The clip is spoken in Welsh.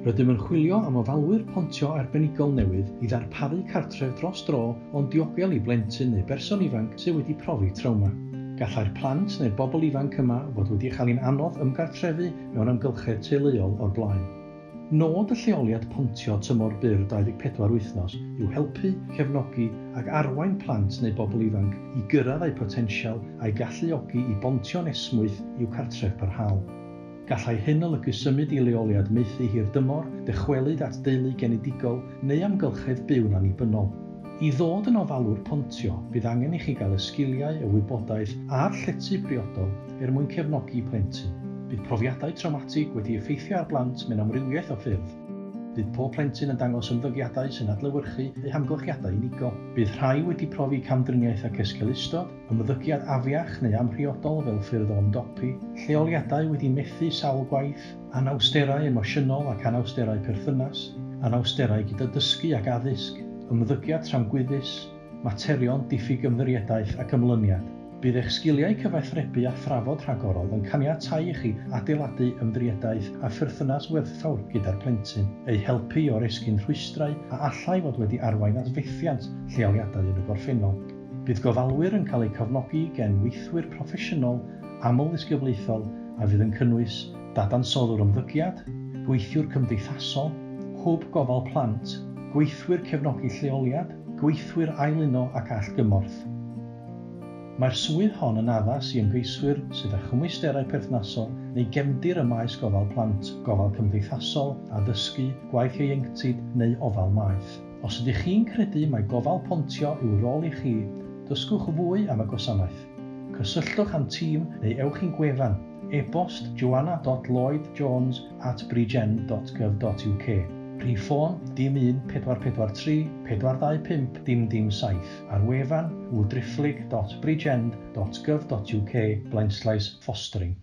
Rydym yn chwilio am ofalwyr pontio arbenigol newydd i ddarparu cartref dros dro ond diogel i blentyn neu berson ifanc sydd wedi profi trawma. Gallai'r phlant neu bobl ifanc yma fod wedi cael ein anodd ymgartrefu mewn amgylched teuluol o'r blaen. Nod y lleoliad pontio tymor byr 24 wythnos yw helpu, cefnogi ac arwain plant neu bobl ifanc i gyrraedd eu potensial a'i galluogi i bontio'n esmwyth i'w cartref parhaol. Gallai hyn olygu symud i leoliad maethu hirdymor, dychwelyd at deulu genedigol neu amgylchedd byw'n annibynnol. I ddod yn ofalwr pontio, bydd angen i chi gael y sgiliau, y wybodaeth a'r llety briodol mwyn cefnogi plentyn. Bydd profiadau traumatig wedi effeithio ar blant mewn amrywiaeth o ffyrdd. Bydd pob plentyn yn dangos ymddygiadau sy'n adlewyrchu eu hamgylchiadau unigol. Bydd rhai wedi profi camdriniaeth ac esgelistod, ymddygiad afiach neu amhriodol fel ffyrdd o ymdopi, lleoliadau wedi methu sawl gwaith, anawsterau emosiynol ac anawsterau perthynas, anawsterau gyda dysgu ac addysg, ymddygiad tramgwyddus, materion diffyg ymddiriadaeth ac ymlyniad. Bydd eich sgiliau cyfaithrebu a thrafod rhagorol yn caniatáu i chi adeiladu ymddiriadaeth a pherthynas werthfawr gyda'r plentyn, ei helpu o'r esgyn rhwystrau a allai fod wedi arwain at fethiant lleoliadau yn y gorffennol. Bydd gofalwyr yn cael eu cofnogi gen weithwyr proffesiynol, aml ddisgyflaethol a fydd yn cynnwys dadansoddwr ymddygiad, gweithiwr cymdeithasol, hwb gofal plant, gweithwyr cefnogi lleoliad, gweithwyr ailuno ac allgymorth. Mae'r swydd hon yn addas i ymgeiswyr sydd â chymwysterau perthnasol neu gefndir y maes gofal plant, gofal cymdeithasol, addysgu, gwaith ieuenctid neu ofal maeth. Os ydych chi'n credu mai gofal pontio yw rôl i chi, dysgwch fwy am y gwasanaeth. Cysylltwch â'n tîm neu ewch i'n gwefan e-bost joanna.lloyd.brigen.gov.uk. Rhif ffôn dim 1 443 425 007 ar wefan www.brigen.gov.uk/fostering.